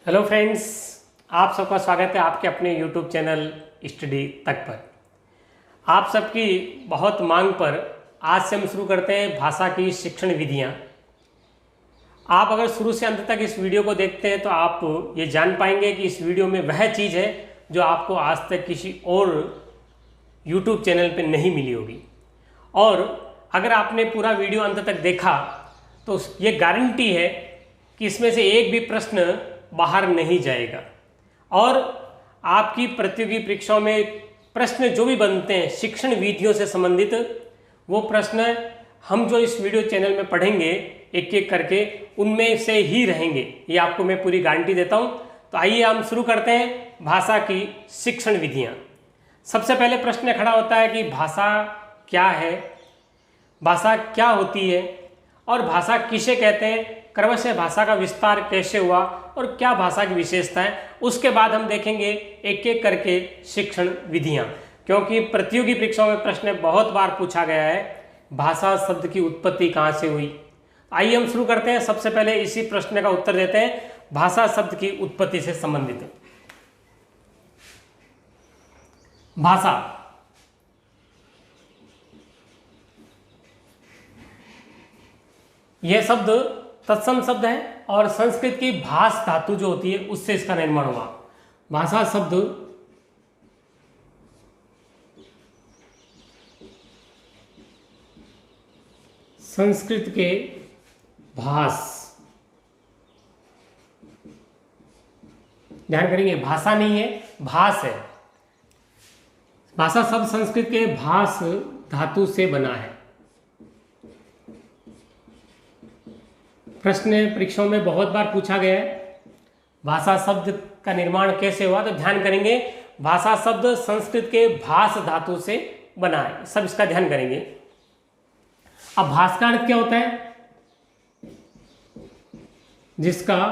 Hello friends, आप सबका स्वागत है आपके अपने यूट्यूब चैनल स्टडी तक पर। आप सबकी बहुत मांग पर आज से हम शुरू करते हैं भाषा की शिक्षण विधियां। आप अगर शुरू से अंत तक इस वीडियो को देखते हैं तो आप ये जान पाएंगे कि इस वीडियो में वह चीज़ है जो आपको आज तक किसी और यूट्यूब चैनल पर नहीं मिली होगी। और अगर आपने पूरा वीडियो अंत तक देखा तो ये गारंटी है कि इसमें से एक भी प्रश्न बाहर नहीं जाएगा। और आपकी प्रतियोगी परीक्षाओं में प्रश्न जो भी बनते हैं शिक्षण विधियों से संबंधित, वो प्रश्न हम जो इस वीडियो चैनल में पढ़ेंगे एक एक करके उनमें से ही रहेंगे, ये आपको मैं पूरी गारंटी देता हूँ। तो आइए हम शुरू करते हैं भाषा की शिक्षण विधियाँ। सबसे पहले प्रश्न खड़ा होता है कि भाषा क्या है, भाषा क्या होती है और भाषा किसे कहते हैं, क्रमशः भाषा का विस्तार कैसे हुआ और क्या भाषा की विशेषता है। उसके बाद हम देखेंगे एक एक करके शिक्षण विधियां, क्योंकि प्रतियोगी परीक्षाओं में प्रश्न बहुत बार पूछा गया है भाषा शब्द की उत्पत्ति कहाँ से हुई। आइए हम शुरू करते हैं। सबसे पहले इसी प्रश्न का उत्तर देते हैं, भाषा शब्द की उत्पत्ति से संबंधित। भाषा यह शब्द तत्सम शब्द है और संस्कृत की भाष धातु जो होती है उससे इसका निर्माण हुआ। भाषा शब्द संस्कृत के भाष, ध्यान करेंगे भाषा नहीं है भाष है। भाषा शब्द संस्कृत के भाष धातु से बना है। प्रश्न परीक्षाओं में बहुत बार पूछा गया है भाषा शब्द का निर्माण कैसे हुआ, तो ध्यान करेंगे भाषा शब्द संस्कृत के भाष धातु से बना है, सब इसका ध्यान करेंगे। अब भाष का अर्थ क्या होता है, जिसका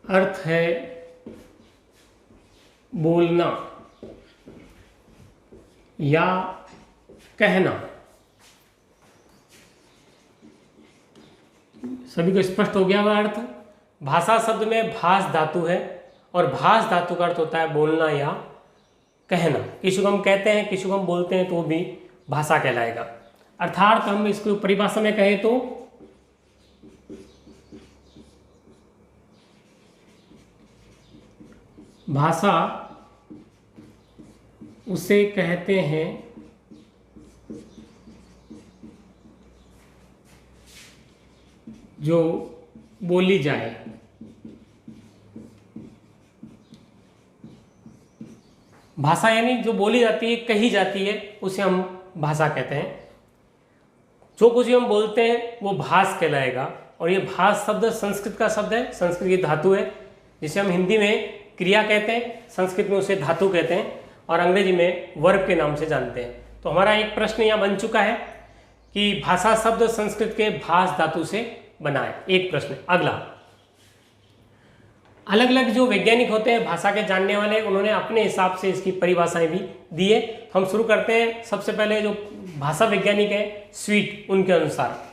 अर्थ है बोलना या कहना। सभी को स्पष्ट हो गया वह अर्थ। भाषा शब्द में भाष धातु है और भाष धातु का अर्थ होता है बोलना या कहना। किसी को हम कहते हैं, किसी को हम बोलते हैं, तो वो भी भाषा कहलाएगा। अर्थात हम इसको परिभाषा में कहें तो भाषा उसे कहते हैं जो बोली जाए। भाषा यानी जो बोली जाती है, कही जाती है, उसे हम भाषा कहते हैं। जो कुछ भी हम बोलते हैं वो भाष कहलाएगा। और ये भाष शब्द संस्कृत का शब्द है, संस्कृत की धातु है, जिसे हम हिंदी में क्रिया कहते हैं, संस्कृत में उसे धातु कहते हैं और अंग्रेजी में वर्ब के नाम से जानते हैं। तो हमारा एक प्रश्न यहाँ बन चुका है कि भाषा शब्द संस्कृत के भाष धातु से बना है, एक प्रश्न। अगला, अलग अलग जो वैज्ञानिक होते हैं भाषा के जानने वाले, उन्होंने अपने हिसाब से इसकी परिभाषाएं भी दी है। हम शुरू करते हैं। सबसे पहले जो भाषा वैज्ञानिक है स्वीट, उनके अनुसार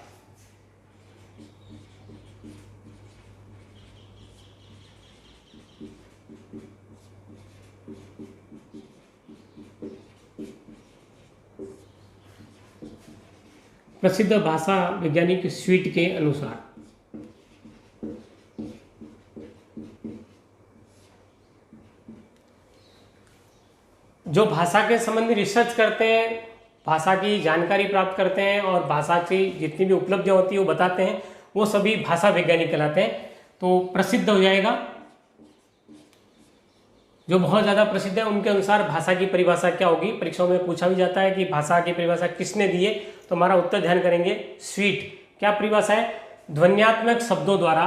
प्रसिद्ध भाषा वैज्ञानिक स्वीट के अनुसार जो भाषा के संबंधी रिसर्च करते हैं, भाषा की जानकारी प्राप्त करते हैं और भाषा की जितनी भी उपलब्धियां होती है वो बताते हैं, वो सभी भाषा वैज्ञानिक कहलाते हैं। तो प्रसिद्ध हो जाएगा, जो बहुत ज़्यादा प्रसिद्ध है उनके अनुसार भाषा की परिभाषा क्या होगी। परीक्षाओं में पूछा भी जाता है कि भाषा की परिभाषा किसने दी है, तो हमारा उत्तर ध्यान करेंगे स्वीट। क्या परिभाषा है, ध्वन्यात्मक शब्दों द्वारा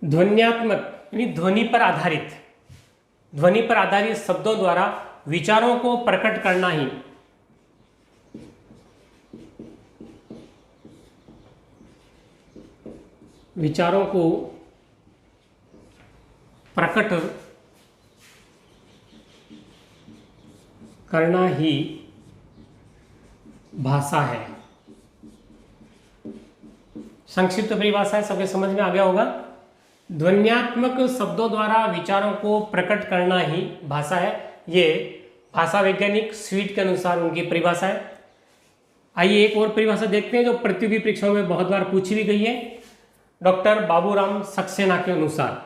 ध्वन्यात्मक यानी ध्वनि पर आधारित शब्दों द्वारा विचारों को प्रकट करना ही विचारों को प्रकट करना ही भाषा है। संक्षिप्त परिभाषा है, सबके समझ में आ गया होगा। ध्वन्यात्मक शब्दों द्वारा विचारों को प्रकट करना ही भाषा है। ये भाषा वैज्ञानिक स्वीट के अनुसार उनकी परिभाषा है। आइए एक और परिभाषा देखते हैं जो प्रतियोगी परीक्षाओं में बहुत बार पूछी भी गई है। डॉक्टर बाबूराम सक्सेना के अनुसार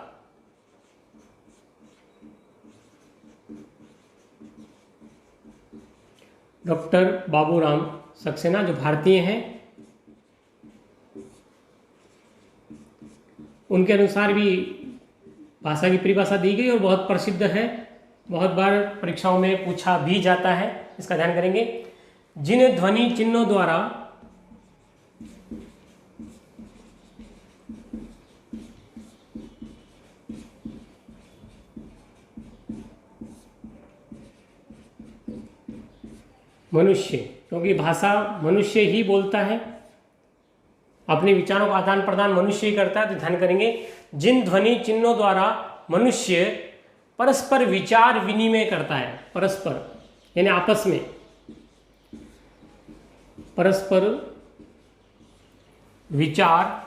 डॉक्टर बाबूराम सक्सेना जो भारतीय हैं, उनके अनुसार भी भाषा की परिभाषा दी गई और बहुत प्रसिद्ध है, बहुत बार परीक्षाओं में पूछा भी जाता है। इसका ध्यान करेंगे। जिन ध्वनि चिन्हों द्वारा मनुष्य, क्योंकि भाषा मनुष्य ही बोलता है, अपने विचारों का आदान प्रदान मनुष्य ही करता है, तो ध्यान करेंगे जिन ध्वनि चिन्हों द्वारा मनुष्य परस्पर विचार विनिमय करता है, परस्पर यानी आपस में परस्पर विचार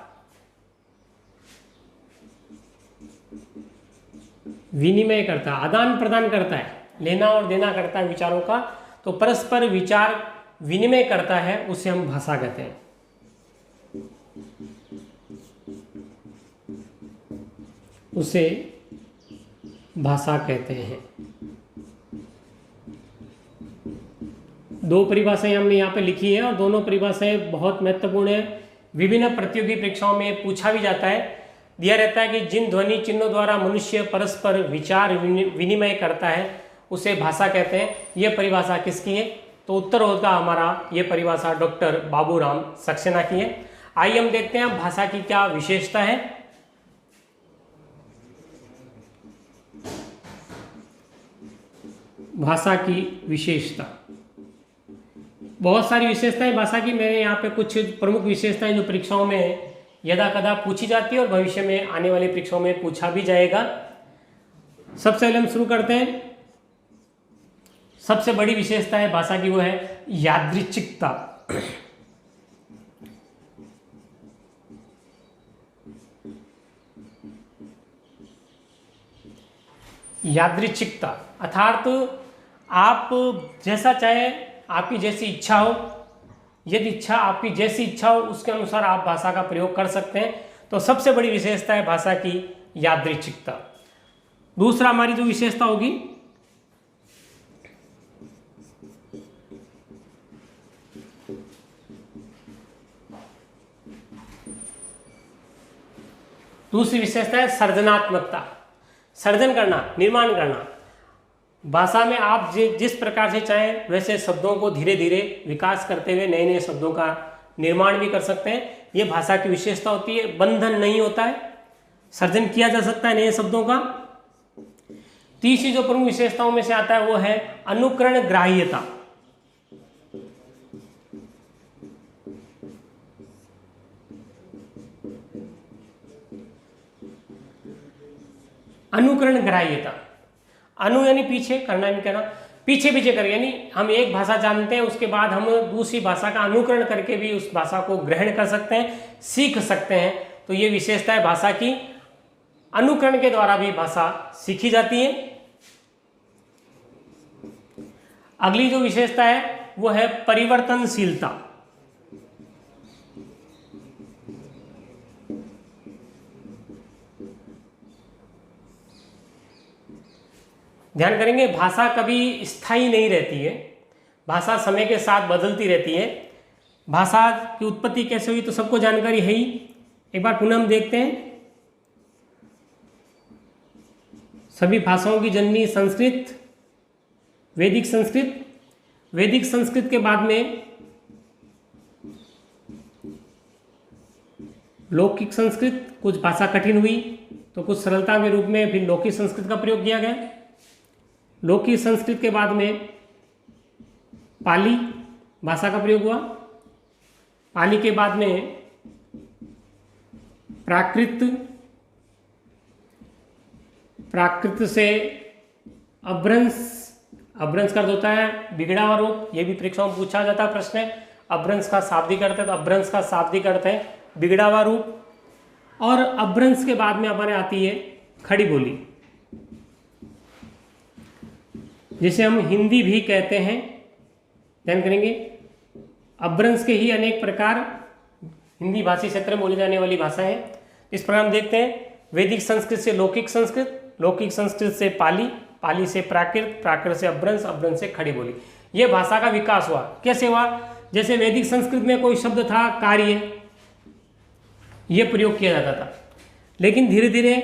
विनिमय करता है, आदान प्रदान करता है, लेना और देना करता है विचारों का, तो परस्पर विचार विनिमय करता है, उसे हम भाषा कहते हैं। उसे भाषा कहते हैं। दो परिभाषाएं हमने यहाँ पे लिखी है और दोनों परिभाषाएं बहुत महत्वपूर्ण है। विभिन्न प्रतियोगी परीक्षाओं में पूछा भी जाता है, दिया रहता है कि जिन ध्वनि चिन्हों द्वारा मनुष्य परस्पर विचार विनिमय करता है उसे भाषा कहते हैं। यह परिभाषा किसकी है? तो उत्तर होगा हमारा, ये परिभाषा डॉक्टर बाबूराम सक्सेना की है। आइए हम देखते हैं भाषा की क्या विशेषता है। भाषा की विशेषता, बहुत सारी विशेषताएं भाषा की। मैंने यहाँ पे कुछ प्रमुख विशेषताएं जो परीक्षाओं में यदा कदा पूछी जाती है और भविष्य में आने वाली परीक्षाओं में पूछा भी जाएगा। सबसे पहले हम शुरू करते हैं। सबसे बड़ी विशेषता है भाषा की, वो है यादृच्छिकता। यादृच्छिकता अर्थात आप जैसा चाहे, आपकी जैसी इच्छा हो, यदि इच्छा आपकी जैसी इच्छा हो उसके अनुसार आप भाषा का प्रयोग कर सकते हैं। तो सबसे बड़ी विशेषता है भाषा की यादृच्छिकता। दूसरा हमारी जो विशेषता होगी, दूसरी विशेषता है सर्जनात्मकता। सर्जन करना, निर्माण करना। भाषा में आप जिस प्रकार से चाहें वैसे शब्दों को धीरे धीरे विकास करते हुए नए नए शब्दों का निर्माण भी कर सकते हैं। ये भाषा की विशेषता होती है। बंधन नहीं होता है, सर्जन किया जा सकता है नए शब्दों का। तीसरी जो प्रमुख विशेषताओं में से आता है वो है अनुकरण ग्राह्यता। अनुकरण ग्राह्यता, अनु यानी पीछे, करना यानी कहना, पीछे पीछे कर, यानी हम एक भाषा जानते हैं उसके बाद हम दूसरी भाषा का अनुकरण करके भी उस भाषा को ग्रहण कर सकते हैं, सीख सकते हैं। तो ये विशेषता है भाषा की। अनुकरण के द्वारा भी भाषा सीखी जाती है। अगली जो विशेषता है वो है परिवर्तनशीलता। ध्यान करेंगे, भाषा कभी स्थायी नहीं रहती है, भाषा समय के साथ बदलती रहती है। भाषा की उत्पत्ति कैसे हुई तो सबको जानकारी है ही। एक बार पुनः हम देखते हैं। सभी भाषाओं की जननी संस्कृत, वैदिक संस्कृत। वैदिक संस्कृत के बाद में लौकिक संस्कृत, कुछ भाषा कठिन हुई तो कुछ सरलता के रूप में फिर लौकिक संस्कृत का प्रयोग किया गया। लौकिक संस्कृत के बाद में पाली भाषा का प्रयोग हुआ। पाली के बाद में प्राकृत, प्राकृत से अपभ्रंश, अभ्रंश का अर्थ होता है बिगड़ा हुआ रूप, ये भी परीक्षाओं में पूछा जाता है प्रश्न है। अभ्रंश का शाब्दिक अर्थ है, तो अभ्रंश का शाब्दिक अर्थ है बिगड़ा हुआ रूप। और अभ्रंश के बाद में हमारे आती है खड़ी बोली, जिसे हम हिंदी भी कहते हैं। ध्यान करेंगे, अभ्रंश के ही अनेक प्रकार हिंदी भाषी क्षेत्र में बोली जाने वाली भाषा है। इस प्रकार हम देखते हैं वैदिक संस्कृत से लौकिक संस्कृत, लौकिक संस्कृत से पाली, पाली से प्राकृत, प्राकृत से अभ्रंश, अभ्रंश से खड़ी बोली। ये भाषा का विकास हुआ। कैसे हुआ? जैसे वैदिक संस्कृत में कोई शब्द था कार्य, ये प्रयोग किया जाता था, लेकिन धीरे धीरे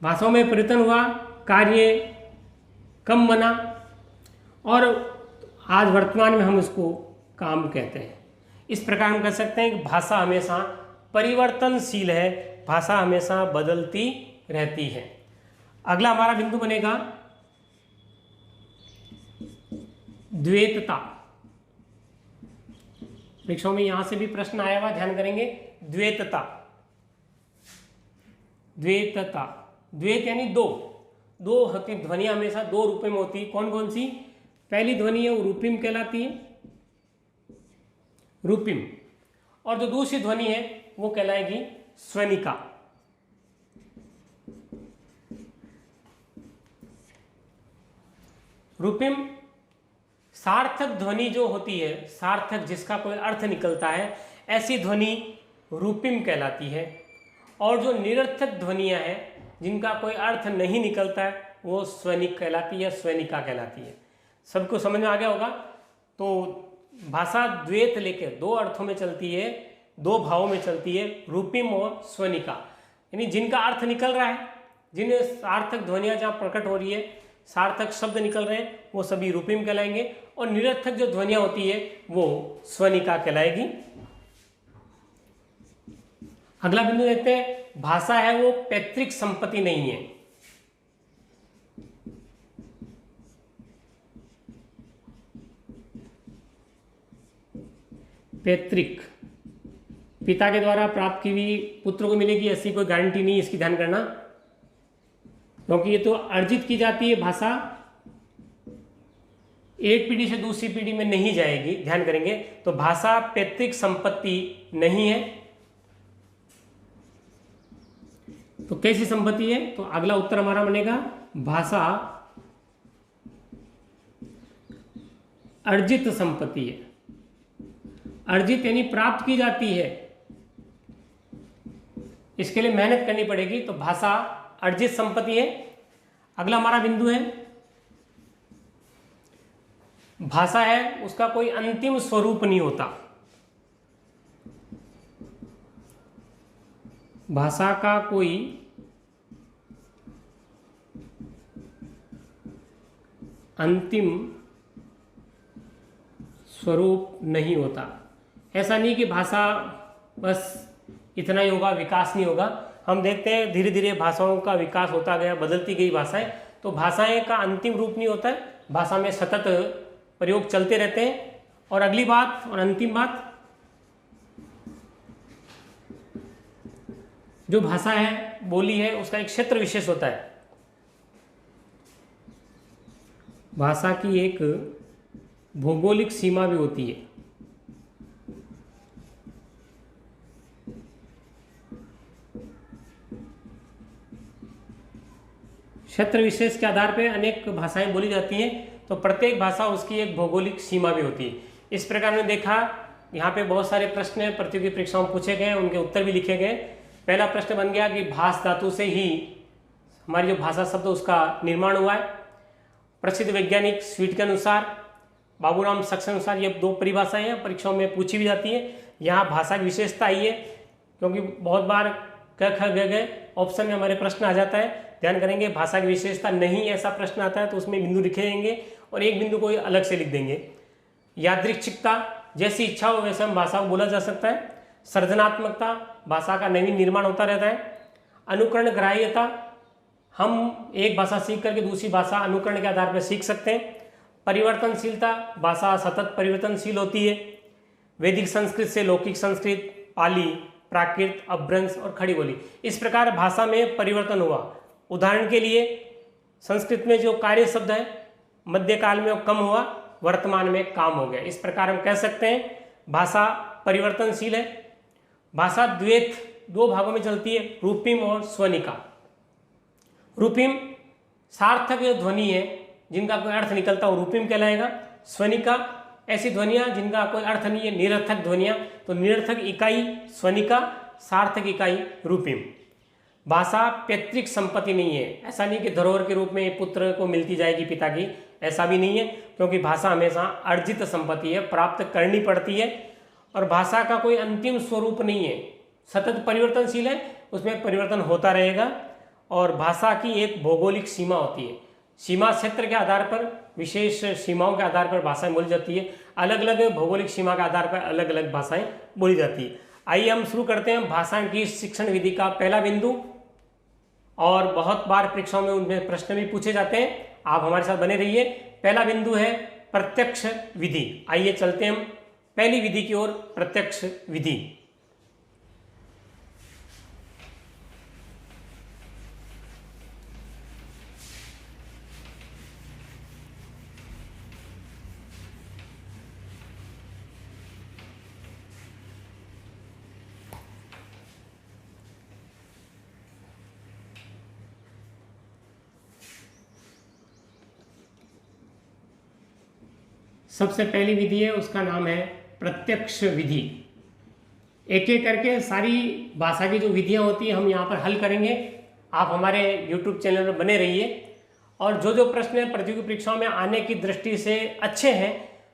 भाषाओं में परिवर्तन हुआ, कार्य कम बना और आज वर्तमान में हम इसको काम कहते हैं। इस प्रकार हम कह सकते हैं कि भाषा हमेशा परिवर्तनशील है, भाषा हमेशा बदलती रहती है। अगला हमारा बिंदु बनेगा द्वैतता। परीक्षाओं में यहां से भी प्रश्न आया हुआ, ध्यान करेंगे। द्वैतता, द्वैतता, द्वैत यानी दो, दो होती ध्वनियां हमेशा दो रूपों में होती है। कौन कौन सी? पहली ध्वनि है वो रूपिम कहलाती है, रूपिम, और जो दूसरी ध्वनि है वो कहलाएगी स्वनिका। रूपिम सार्थक ध्वनि जो होती है, सार्थक जिसका कोई अर्थ निकलता है, ऐसी ध्वनि रूपिम कहलाती है। और जो निरर्थक ध्वनियां हैं जिनका कोई अर्थ नहीं निकलता है, वो स्वनिक कहलाती है, स्वनिका कहलाती है। सबको समझ में आ गया होगा। तो भाषा द्वैत लेकर दो अर्थों में चलती है, दो भावों में चलती है, रूपिम और स्वनिका, यानी जिनका अर्थ निकल रहा है, जिन सार्थक ध्वनियां जहाँ प्रकट हो रही है, सार्थक शब्द निकल रहे हैं, वो सभी रूपिम कहलाएंगे, और निरर्थक जो ध्वनियां होती है वो स्वनिका कहलाएगी। अगला बिंदु देखते हैं, भाषा है वो पैतृक संपत्ति नहीं है। पैतृक, पिता के द्वारा प्राप्त की हुई पुत्र को मिलेगी ऐसी कोई गारंटी नहीं, इसकी ध्यान करना, क्योंकि ये तो अर्जित की जाती है भाषा, एक पीढ़ी से दूसरी पीढ़ी में नहीं जाएगी। ध्यान करेंगे, तो भाषा पैतृक संपत्ति नहीं है। तो कैसी संपत्ति है? तो अगला उत्तर हमारा बनेगा भाषा अर्जित संपत्ति है। अर्जित यानी प्राप्त की जाती है, इसके लिए मेहनत करनी पड़ेगी, तो भाषा अर्जित संपत्ति है। अगला हमारा बिंदु है, भाषा है उसका कोई अंतिम स्वरूप नहीं होता। भाषा का कोई अंतिम स्वरूप नहीं होता। ऐसा नहीं कि भाषा बस इतना ही होगा, विकास नहीं होगा। हम देखते हैं धीरे धीरे भाषाओं का विकास होता गया, बदलती गई भाषाएं, तो भाषाएं का अंतिम रूप नहीं होता है, भाषा में सतत प्रयोग चलते रहते हैं। और अगली बात और अंतिम बात, जो भाषा है, बोली है, उसका एक क्षेत्र विशेष होता है। भाषा की एक भौगोलिक सीमा भी होती है। क्षेत्र विशेष के आधार पर अनेक भाषाएं बोली जाती हैं, तो प्रत्येक भाषा उसकी एक भौगोलिक सीमा भी होती है। इस प्रकार हमने देखा, यहाँ पे बहुत सारे प्रश्न प्रतियोगी परीक्षाओं में पूछे गए, उनके उत्तर भी लिखे गए। पहला प्रश्न बन गया कि भाष धातु से ही हमारी जो भाषा शब्द उसका निर्माण हुआ है। प्रसिद्ध वैज्ञानिक स्वीट के अनुसार, बाबूराम सक्स के अनुसार, ये दो परिभाषाएं हैं, परीक्षाओं में पूछी भी जाती है। यहाँ भाषा की विशेषता आई है, क्योंकि बहुत बार क ख ग घ ऑप्शन में हमारे प्रश्न आ जाता है। ध्यान करेंगे, भाषा की विशेषता नहीं ऐसा प्रश्न आता है तो उसमें बिंदु लिखे जाएंगे और एक बिंदु को अलग से लिख देंगे। यादृच्छिकता, जैसी इच्छा हो वैसे हम भाषा को बोला जा सकता है। सृजनात्मकता, भाषा का नवीन निर्माण होता रहता है। अनुकरण ग्राह्यता, हम एक भाषा सीख करके दूसरी भाषा अनुकरण के आधार पर सीख सकते हैं। परिवर्तनशीलता, भाषा सतत परिवर्तनशील होती है। वैदिक संस्कृत से लौकिक संस्कृत, पाली, प्राकृत, अपभ्रंश और खड़ी बोली, इस प्रकार भाषा में परिवर्तन हुआ। उदाहरण के लिए संस्कृत में जो कार्य शब्द है मध्यकाल में वो कम हुआ, वर्तमान में काम हो गया। इस प्रकार हम कह सकते हैं भाषा परिवर्तनशील है। भाषा द्वैत, दो भागों में चलती है, रूपिम और स्वनिका। रूपिम सार्थक जो ध्वनि है जिनका कोई अर्थ निकलता है वो रूपिम कहलाएगा। स्वनिका ऐसी ध्वनियाँ जिनका कोई अर्थ नहीं है, निरर्थक ध्वनियाँ, तो निरर्थक इकाई स्वनिका, सार्थक इकाई रूपिम। भाषा पैतृक संपत्ति नहीं है, ऐसा नहीं कि धरोहर के रूप में पुत्र को मिलती जाएगी पिता की, ऐसा भी नहीं है, क्योंकि भाषा हमेशा अर्जित संपत्ति है, प्राप्त करनी पड़ती है। और भाषा का कोई अंतिम स्वरूप नहीं है, सतत परिवर्तनशील है, उसमें परिवर्तन होता रहेगा। और भाषा की एक भौगोलिक सीमा होती है, सीमा क्षेत्र के आधार पर, विशेष सीमाओं के आधार पर भाषाएं बोली जाती है। अलग अलग भौगोलिक सीमा के आधार पर अलग अलग भाषाएं बोली जाती है। आइए हम शुरू करते हैं भाषा की शिक्षण विधि का पहला बिंदु, और बहुत बार परीक्षाओं में उनमें प्रश्न भी पूछे जाते हैं, आप हमारे साथ बने रहिए। पहला बिंदु है प्रत्यक्ष विधि। आइए चलते हैं हम पहली विधि की ओर, प्रत्यक्ष विधि। सबसे पहली विधि है, उसका नाम है प्रत्यक्ष विधि। एक एक करके सारी भाषा की जो विधियां होती हैं हम यहाँ पर हल करेंगे। आप हमारे YouTube चैनल पर बने रहिए, और जो जो प्रश्न प्रतियोगी परीक्षाओं में आने की दृष्टि से अच्छे हैं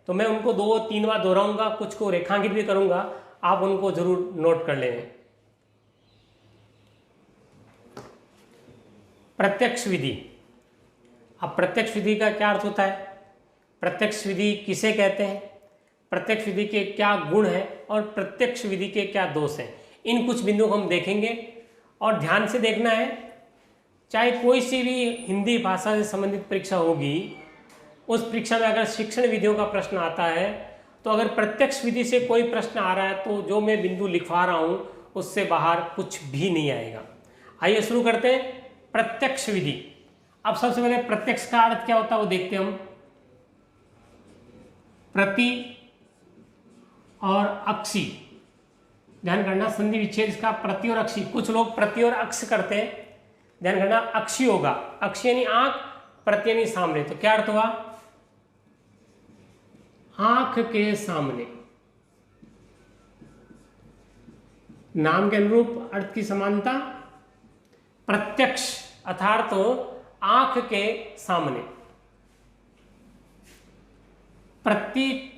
तो मैं उनको 2-3 बार दोहराऊंगा, कुछ को रेखांकित भी करूंगा, आप उनको जरूर नोट कर लेंगे। प्रत्यक्ष विधि। अब प्रत्यक्ष विधि का क्या अर्थ होता है, प्रत्यक्ष विधि किसे कहते हैं, प्रत्यक्ष विधि के क्या गुण हैं और प्रत्यक्ष विधि के क्या दोष हैं, इन कुछ बिंदुओं को हम देखेंगे। और ध्यान से देखना है, चाहे कोई सी भी हिंदी भाषा से संबंधित परीक्षा होगी, उस परीक्षा में अगर शिक्षण विधियों का प्रश्न आता है तो अगर प्रत्यक्ष विधि से कोई प्रश्न आ रहा है तो जो मैं बिंदु लिखवा रहा हूँ उससे बाहर कुछ भी नहीं आएगा। आइए शुरू करते हैं प्रत्यक्ष विधि। अब सबसे पहले प्रत्यक्ष का अर्थ क्या होता है वो देखते हैं हम। प्रति और अक्षी, ध्यान करना, संधि विच्छेद इसका प्रति और अक्षी। कुछ लोग प्रति और अक्ष करते हैं, ध्यान करना, अक्षी होगा, अक्षी यानी आंख, प्रति यानी सामने। तो क्या अर्थ हुआ, आंख के सामने। नाम के अनुरूप अर्थ की समानता, प्रत्यक्ष अर्थात तो आंख के सामने। प्रति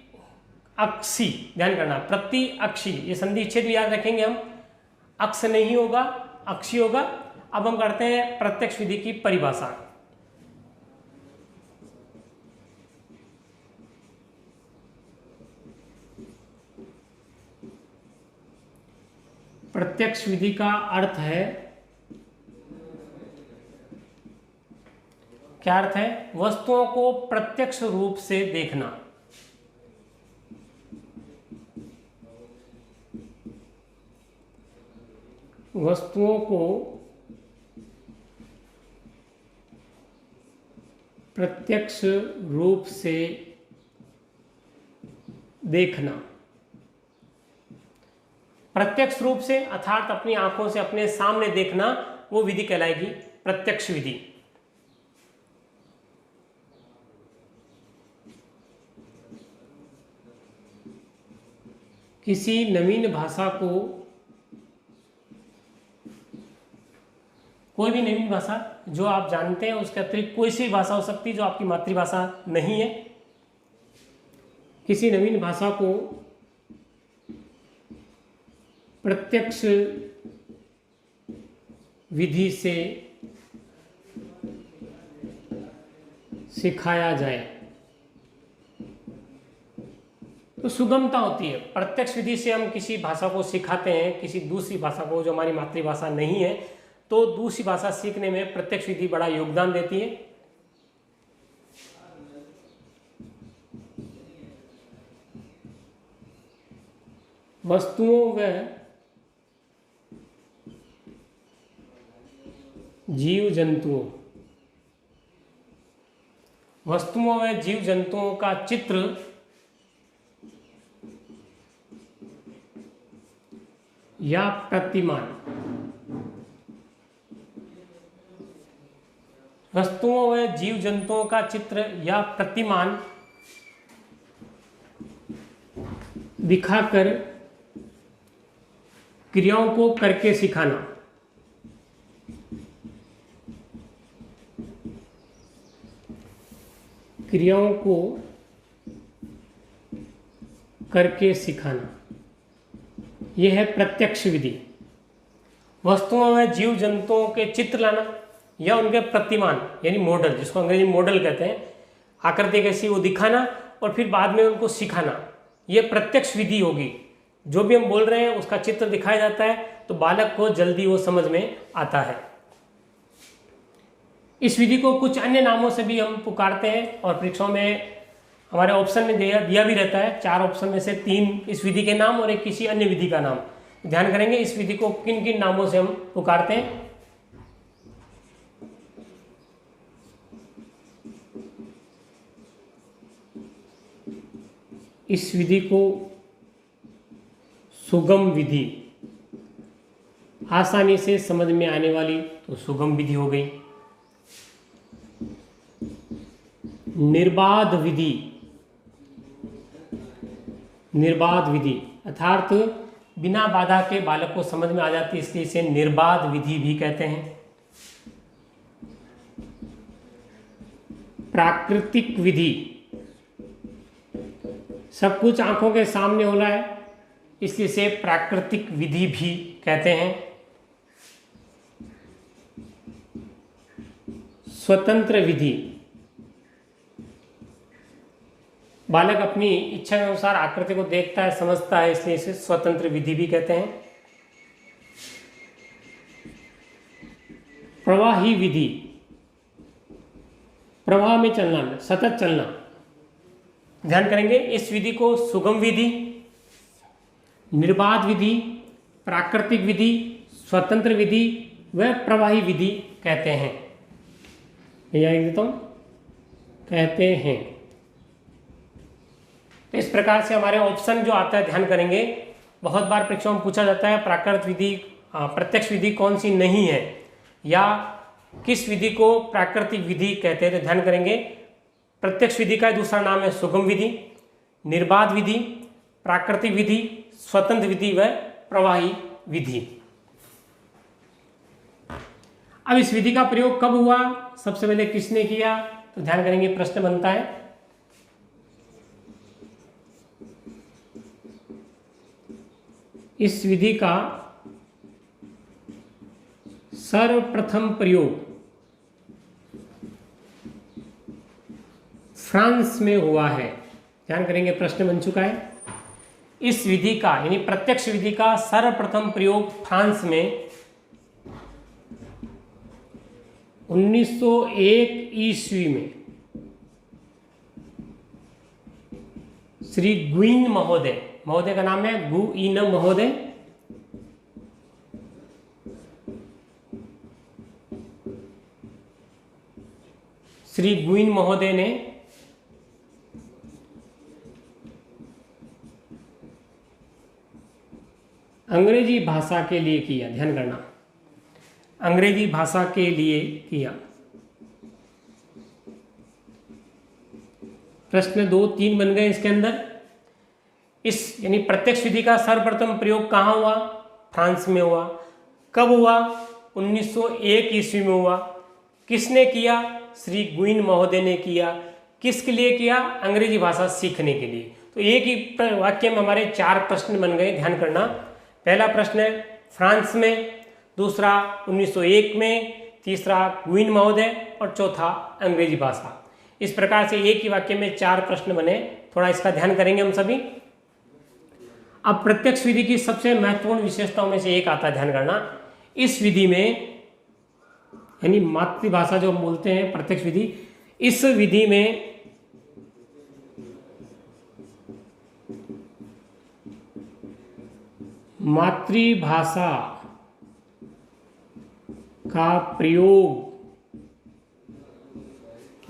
अक्षी, ध्यान करना, प्रति अक्षी, ये संधि विच्छेद भी याद रखेंगे हम, अक्ष नहीं होगा, अक्षी होगा। अब हम करते हैं प्रत्यक्ष विधि की परिभाषा। प्रत्यक्ष विधि का अर्थ है, क्या अर्थ है, वस्तुओं को प्रत्यक्ष रूप से देखना। वस्तुओं को प्रत्यक्ष रूप से देखना। प्रत्यक्ष रूप से अर्थात अपनी आंखों से अपने सामने देखना, वो विधि कहलाएगी प्रत्यक्ष विधि। किसी नवीन भाषा को, कोई भी नवीन भाषा जो आप जानते हैं, उसके अतिरिक्त कोई सी भाषा हो सकती है जो आपकी मातृभाषा नहीं है, किसी नवीन भाषा को प्रत्यक्ष विधि से सिखाया जाए तो सुगमता होती है। प्रत्यक्ष विधि से हम किसी भाषा को सिखाते हैं, किसी दूसरी भाषा को जो हमारी मातृभाषा नहीं है, तो दूसरी भाषा सीखने में प्रत्यक्ष विधि बड़ा योगदान देती है। वस्तुओं व जीव जंतुओं वस्तुओं व जीव जंतुओं का चित्र या प्रतिमान। वस्तुओं व जीव जंतुओं का चित्र या प्रतिमान दिखाकर क्रियाओं को करके सिखाना। क्रियाओं को करके सिखाना, यह है प्रत्यक्ष विधि। वस्तुओं में जीव जंतुओं के चित्र लाना या उनके प्रतिमान यानी मॉडल, जिसको अंग्रेजी मॉडल कहते हैं, आकृति कैसी वो दिखाना और फिर बाद में उनको सिखाना, यह प्रत्यक्ष विधि होगी। जो भी हम बोल रहे हैं उसका चित्र दिखाया जाता है तो बालक को जल्दी वो समझ में आता है। इस विधि को कुछ अन्य नामों से भी हम पुकारते हैं और परीक्षाओं में हमारे ऑप्शन में दिया भी रहता है। 4 ऑप्शन में से 3 इस विधि के नाम और एक किसी अन्य विधि का नाम। ध्यान करेंगे इस विधि को किन किन नामों से हम पुकारते हैं। इस विधि को सुगम विधि, आसानी से समझ में आने वाली तो सुगम विधि हो गई। निर्बाध विधि, निर्बाध विधि अर्थात बिना बाधा के बालक को समझ में आ जाती है, इसलिए इसे निर्बाध विधि भी कहते हैं। प्राकृतिक विधि, सब कुछ आंखों के सामने हो रहा है इसलिए इसे प्राकृतिक विधि भी कहते हैं। स्वतंत्र विधि, बालक अपनी इच्छा के अनुसार आकृति को देखता है, समझता है, इसलिए इसे स्वतंत्र विधि भी कहते हैं। प्रवाही विधि, प्रवाह में चलना, सतत चलना। ध्यान करेंगे इस विधि को सुगम विधि, निर्बाध विधि, प्राकृतिक विधि, स्वतंत्र विधि व प्रवाही विधि कहते हैं। यह लिख देता हूं, कहते हैं। तो इस प्रकार से हमारे ऑप्शन जो आता है, ध्यान करेंगे बहुत बार परीक्षाओं में पूछा जाता है प्राकृतिक विधि, प्रत्यक्ष विधि कौन सी नहीं है या किस विधि को प्राकृतिक विधि कहते हैं। तो ध्यान करेंगे प्रत्यक्ष विधि का दूसरा नाम है सुगम विधि, निर्बाध विधि, प्राकृतिक विधि, स्वतंत्र विधि व प्रवाही विधि। अब इस विधि का प्रयोग कब हुआ, सबसे पहले किसने किया, तो ध्यान करेंगे प्रश्न बनता है इस विधि का सर्वप्रथम प्रयोग फ्रांस में हुआ है। ध्यान करेंगे प्रश्न बन चुका है। इस विधि का यानी प्रत्यक्ष विधि का सर्वप्रथम प्रयोग फ्रांस में 1901 ईस्वी में श्री गुइन महोदय, महोदय का नाम है गुइन महोदय, श्री गुइन महोदय ने अंग्रेजी भाषा के लिए किया। ध्यान करना, अंग्रेजी भाषा के लिए किया। प्रश्न 2, 3 बन गए इसके अंदर। इस यानी प्रत्यक्ष विधि का सर्वप्रथम प्रयोग कहाँ हुआ, फ्रांस में हुआ। कब हुआ, 1901 ईस्वी में हुआ। किसने किया, श्री गुइन महोदय ने किया। किसके लिए किया, अंग्रेजी भाषा सीखने के लिए। तो एक ही वाक्य में हमारे 4 प्रश्न बन गए। ध्यान करना, पहला प्रश्न है फ्रांस में, दूसरा 1901 में, तीसरा गुइन महोदय और चौथा अंग्रेजी भाषा। इस प्रकार से एक ही वाक्य में 4 प्रश्न बने। थोड़ा इसका ध्यान करेंगे हम सभी। अब प्रत्यक्ष विधि की सबसे महत्वपूर्ण विशेषताओं में से एक आता है, ध्यान करना, इस विधि में यानी मातृभाषा जो हम बोलते हैं प्रत्यक्ष विधि, इस विधि में मातृभाषा का प्रयोग,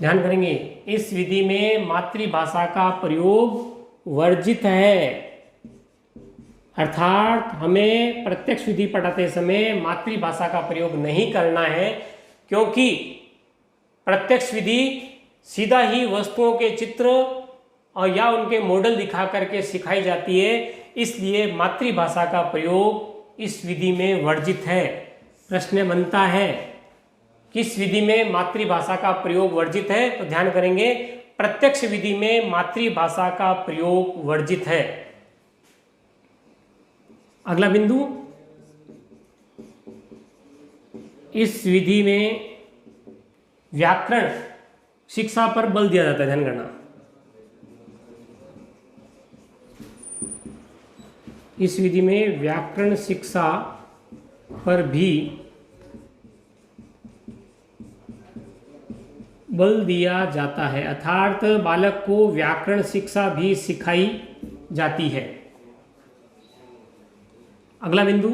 ध्यान करेंगे, इस विधि में मातृभाषा का प्रयोग वर्जित है, अर्थात हमें प्रत्यक्ष विधि पढ़ाते समय मातृभाषा का प्रयोग नहीं करना है, क्योंकि प्रत्यक्ष विधि सीधा ही वस्तुओं के चित्र और या उनके मॉडल दिखा करके सिखाई जाती है, इसलिए मातृभाषा का प्रयोग इस विधि में वर्जित है। प्रश्न बनता है किस विधि में मातृभाषा का प्रयोग वर्जित है, तो ध्यान करेंगे प्रत्यक्ष विधि में मातृभाषा का प्रयोग वर्जित है। अगला बिंदु, इस विधि में व्याकरण शिक्षा पर बल दिया जाता है, ध्यान करना। इस विधि में व्याकरण शिक्षा पर भी बल दिया जाता है, अर्थात बालक को व्याकरण शिक्षा भी सिखाई जाती है। अगला बिंदु,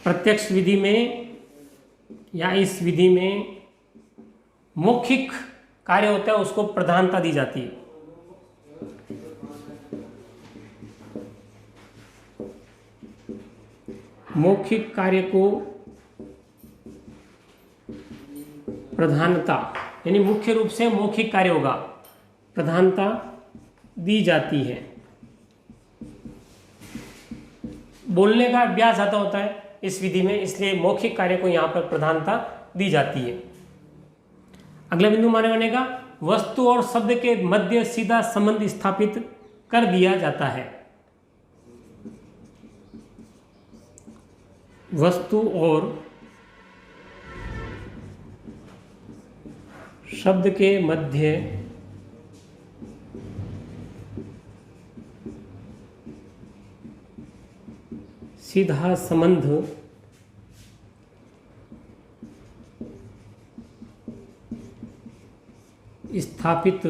प्रत्यक्ष विधि में या इस विधि में मौखिक कार्य होता है, उसको प्रधानता दी जाती है। मौखिक कार्य को प्रधानता, यानी मुख्य रूप से मौखिक कार्य होगा, प्रधानता दी जाती है। बोलने का अभ्यास ज़्यादा होता है इस विधि में, इसलिए मौखिक कार्य को यहाँ पर प्रधानता दी जाती है। अगला बिंदु माने बनेगा, वस्तु और शब्द के मध्य सीधा संबंध स्थापित कर दिया जाता है। वस्तु और शब्द के मध्य सीधा संबंध स्थापित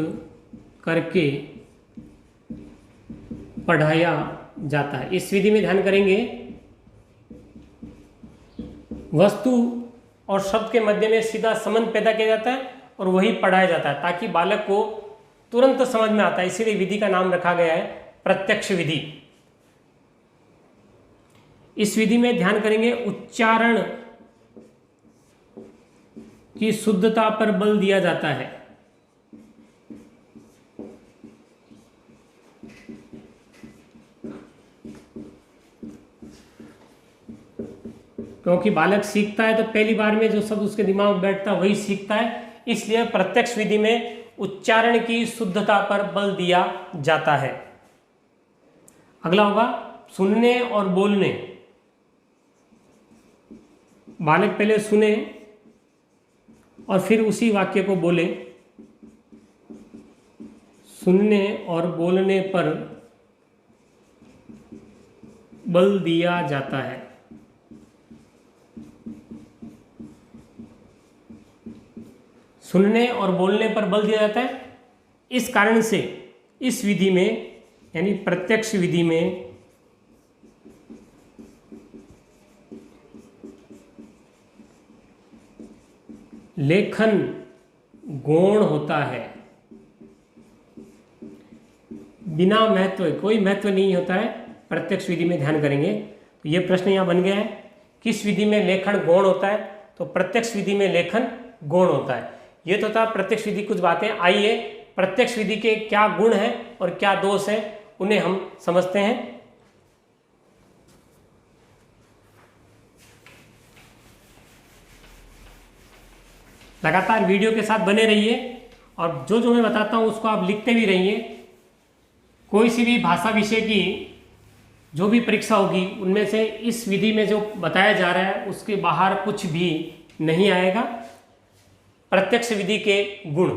करके पढ़ाया जाता है। इस विधि में ध्यान करेंगे, वस्तु और शब्द के मध्य में सीधा संबंध पैदा किया जाता है और वही पढ़ाया जाता है, ताकि बालक को तुरंत समझ में आता है। इसीलिए विधि का नाम रखा गया है प्रत्यक्ष विधि। इस विधि में ध्यान करेंगे, उच्चारण की शुद्धता पर बल दिया जाता है। क्योंकि बालक सीखता है तो पहली बार में जो शब्द उसके दिमाग में बैठता है वही सीखता है, इसलिए प्रत्यक्ष विधि में उच्चारण की शुद्धता पर बल दिया जाता है। अगला होगा सुनने और बोलने। बालक पहले सुने और फिर उसी वाक्य को बोले। सुनने और बोलने पर बल दिया जाता है। सुनने और बोलने पर बल दिया जाता है। इस कारण से इस विधि में, यानी प्रत्यक्ष विधि में, लेखन गौण होता है। बिना महत्व, कोई महत्व नहीं होता है प्रत्यक्ष विधि में। ध्यान करेंगे तो ये प्रश्न यहाँ बन गया है, किस विधि में लेखन गौण होता है, तो प्रत्यक्ष विधि में लेखन गौण होता है। ये तो था प्रत्यक्ष विधि कुछ बातें। आइए प्रत्यक्ष विधि के क्या गुण हैं और क्या दोष हैं उन्हें हम समझते हैं। लगातार वीडियो के साथ बने रहिए और जो जो मैं बताता हूँ उसको आप लिखते भी रहिए। कोई सी भी भाषा विषय की जो भी परीक्षा होगी उनमें से इस विधि में जो बताया जा रहा है उसके बाहर कुछ भी नहीं आएगा। प्रत्यक्ष विधि के गुण,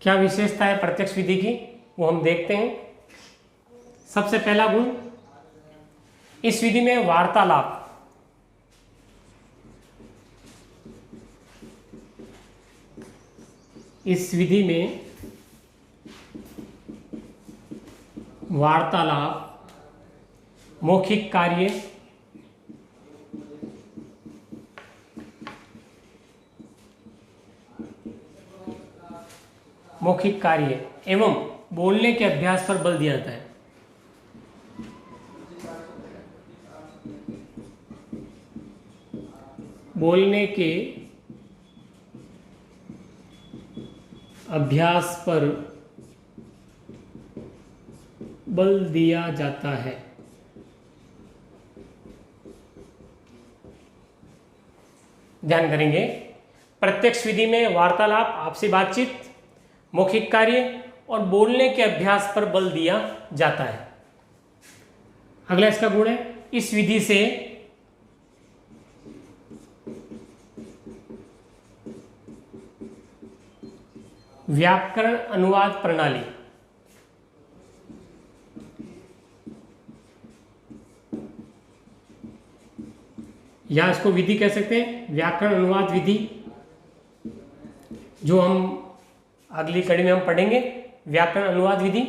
क्या विशेषता है प्रत्यक्ष विधि की वो हम देखते हैं। सबसे पहला गुण, इस विधि में वार्तालाप, इस विधि में वार्तालाप, मौखिक कार्य, एवं बोलने के अभ्यास पर बल दिया जाता है। बोलने के अभ्यास पर बल दिया जाता है। ध्यान करेंगे, प्रत्यक्ष विधि में वार्तालाप, आपसी बातचीत, मौखिक कार्य और बोलने के अभ्यास पर बल दिया जाता है। अगला इसका गुण है, इस विधि से व्याकरण अनुवाद प्रणाली, या इसको विधि कह सकते हैं, व्याकरण अनुवाद विधि, जो हम अगली कड़ी में हम पढ़ेंगे। व्याकरण अनुवाद विधि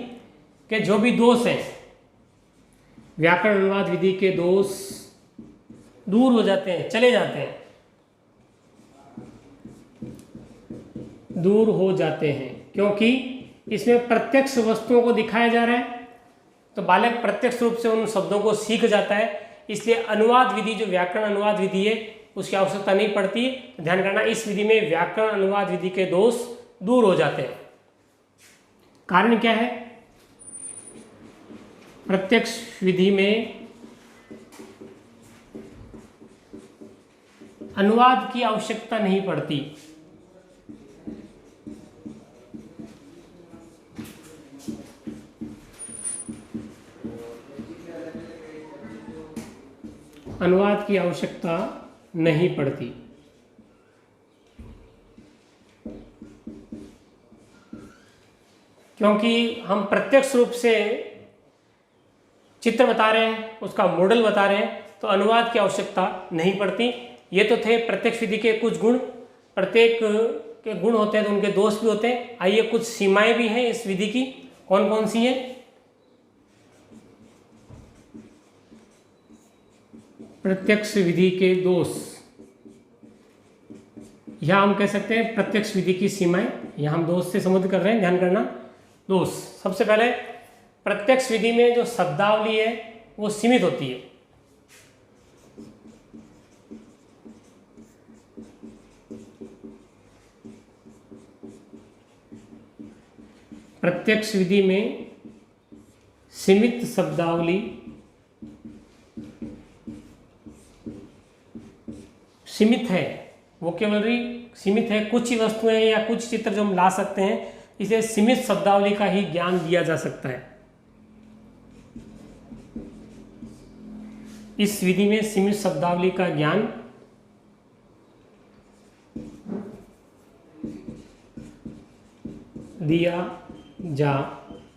के जो भी दोष हैं, व्याकरण अनुवाद विधि के दोष दूर हो जाते हैं, चले जाते हैं, दूर हो जाते हैं, क्योंकि इसमें प्रत्यक्ष वस्तुओं को दिखाया जा रहा है, तो बालक प्रत्यक्ष रूप से उन शब्दों को सीख जाता है। इसलिए अनुवाद विधि, जो व्याकरण अनुवाद विधि है, उसकी आवश्यकता नहीं पड़ती। ध्यान करना, इस विधि में व्याकरण अनुवाद विधि के दोष दूर हो जाते हैं। कारण क्या है? प्रत्यक्ष विधि में अनुवाद की आवश्यकता नहीं पड़ती। अनुवाद की आवश्यकता नहीं पड़ती, क्योंकि हम प्रत्यक्ष रूप से चित्र बता रहे हैं, उसका मॉडल बता रहे हैं, तो अनुवाद की आवश्यकता नहीं पड़ती। ये तो थे प्रत्यक्ष विधि के कुछ गुण। प्रत्येक के गुण होते हैं तो उनके दोष भी होते हैं। आइए, कुछ सीमाएं भी हैं इस विधि की। कौन कौन सी हैं? प्रत्यक्ष विधि के दोष, यह हम कह सकते हैं प्रत्यक्ष विधि की सीमाएं। यह हम दोष से संबोधित कर रहे हैं, ध्यान करना। दोष, सबसे पहले प्रत्यक्ष विधि में जो शब्दावली है वो सीमित होती है। प्रत्यक्ष विधि में सीमित शब्दावली, सीमित है, वोकेबलरी सीमित है। कुछ ही वस्तुएं या कुछ चित्र जो हम ला सकते हैं, इसे सीमित शब्दावली का ही ज्ञान दिया जा सकता है। इस विधि में सीमित शब्दावली का ज्ञान दिया जा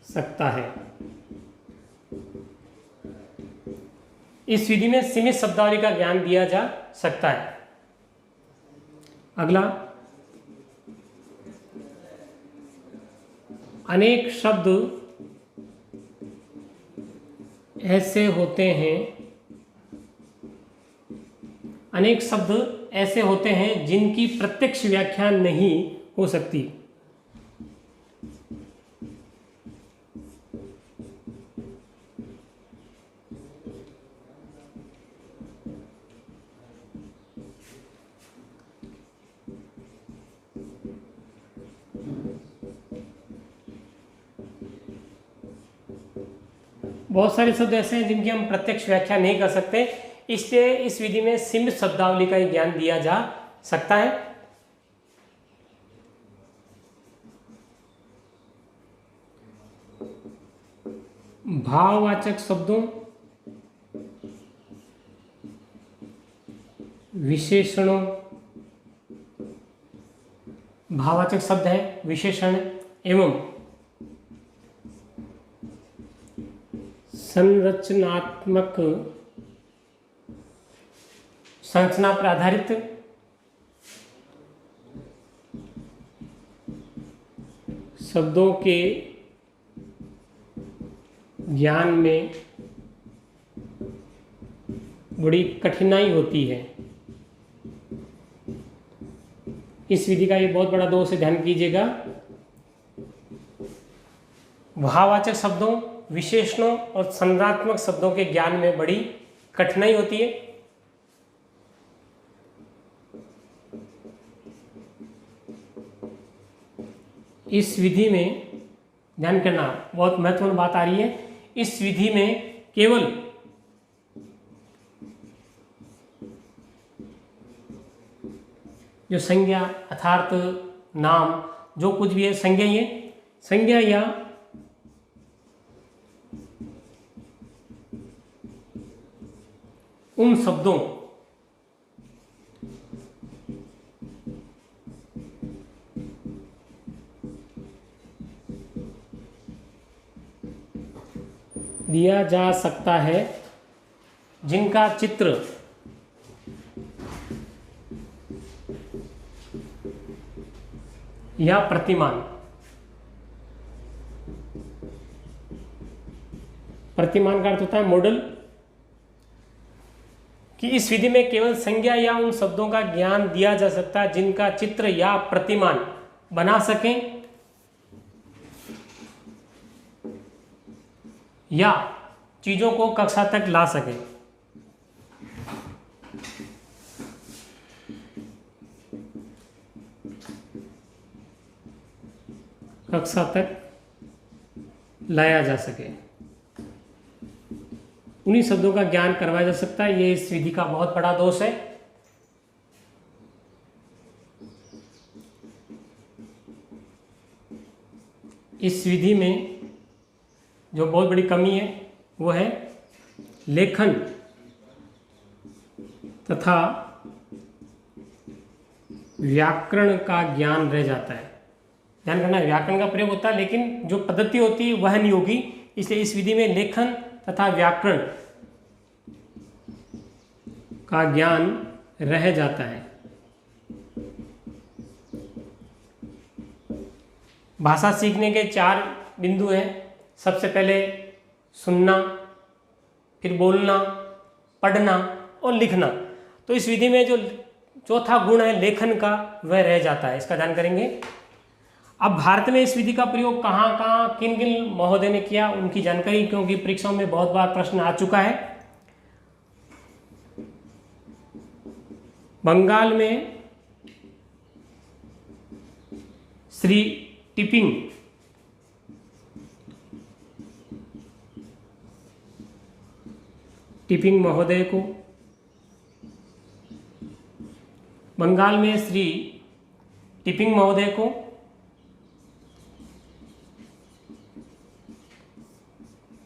सकता है। इस विधि में सीमित शब्दावली का ज्ञान दिया जा सकता है। अगला, अनेक शब्द ऐसे होते हैं, अनेक शब्द ऐसे होते हैं जिनकी प्रत्यक्ष व्याख्या नहीं हो सकती। बहुत सारे शब्द ऐसे हैं जिनकी हम प्रत्यक्ष व्याख्या नहीं कर सकते, इसलिए इस विधि में सीमित शब्दावली का ही ज्ञान दिया जा सकता है। भाववाचक शब्दों, विशेषणों, भाववाचक शब्द है, विशेषण एवं संरचनात्मक, संरचना पर आधारित शब्दों के ज्ञान में बड़ी कठिनाई होती है। इस विधि का ये बहुत बड़ा दोष है, ध्यान कीजिएगा। भाववाचक शब्दों, विशेषणों और संज्ञात्मक शब्दों के ज्ञान में बड़ी कठिनाई होती है। इस विधि में ध्यान करना, बहुत महत्वपूर्ण बात आ रही है। इस विधि में केवल जो संज्ञा अर्थात नाम जो कुछ भी है, संज्ञा या उन शब्दों दिया जा सकता है जिनका चित्र या प्रतिमान का अर्थ होता है मॉडल, कि इस विधि में केवल संज्ञा या उन शब्दों का ज्ञान दिया जा सकता है जिनका चित्र या प्रतिमान बना सकें या चीजों को कक्षा तक ला सकें। कक्षा तक लाया जा सके, उन्हीं शब्दों का ज्ञान करवाया जा सकता है। ये इस विधि का बहुत बड़ा दोष है। इस विधि में जो बहुत बड़ी कमी है वो है लेखन तथा व्याकरण का ज्ञान रह जाता है। ध्यान करना, व्याकरण का प्रयोग होता है लेकिन जो पद्धति होती है वह नहीं होगी। इसलिए इस विधि में लेखन तथा व्याकरण का ज्ञान रह जाता है। भाषा सीखने के 4 बिंदु हैं। सबसे पहले सुनना, फिर बोलना, पढ़ना और लिखना। तो इस विधि में जो चौथा गुण है लेखन का, वह रह जाता है। इसका ध्यान करेंगे। अब भारत में इस विधि का प्रयोग कहाँ कहाँ किन किन महोदय ने किया, उनकी जानकारी, क्योंकि परीक्षाओं में बहुत बार प्रश्न आ चुका है। बंगाल में श्री टिपिंग महोदय को, बंगाल में श्री टिपिंग महोदय को,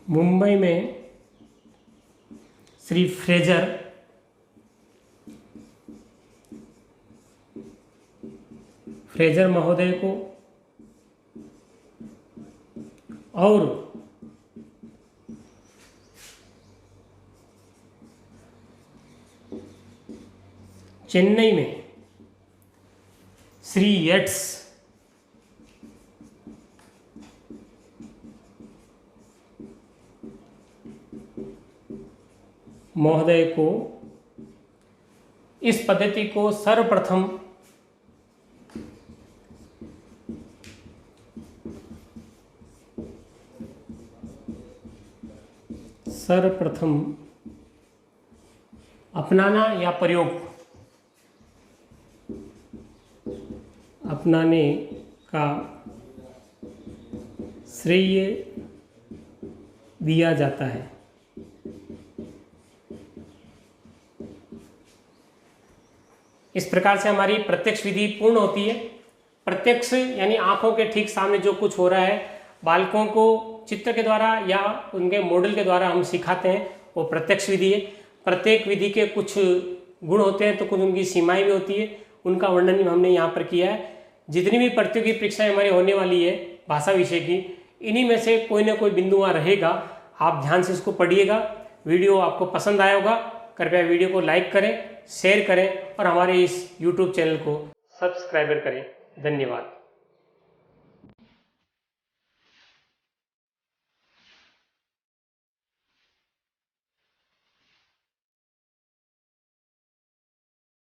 मुंबई में श्री फ्रेजर महोदय को, और चेन्नई में श्री येट्स महोदय को इस पद्धति को सर्वप्रथम अपनाना या अपनाने का श्रेय दिया जाता है। इस प्रकार से हमारी प्रत्यक्ष विधि पूर्ण होती है। प्रत्यक्ष यानी आंखों के ठीक सामने जो कुछ हो रहा है, बालकों को चित्र के द्वारा या उनके मॉडल के द्वारा हम सिखाते हैं, वो प्रत्यक्ष विधि है। प्रत्येक विधि के कुछ गुण होते हैं तो कुछ उनकी सीमाएं भी होती है, उनका वर्णन भी हमने यहाँ पर किया है। जितनी भी प्रतियोगी परीक्षाएं हमारी होने वाली है भाषा विषय की, इन्हीं में से कोई ना कोई बिंदु वहाँ रहेगा। आप ध्यान से इसको पढ़िएगा। वीडियो आपको पसंद आया होगा, कृपया वीडियो को लाइक करें, शेयर करें और हमारे इस YouTube चैनल को सब्सक्राइब करें। धन्यवाद।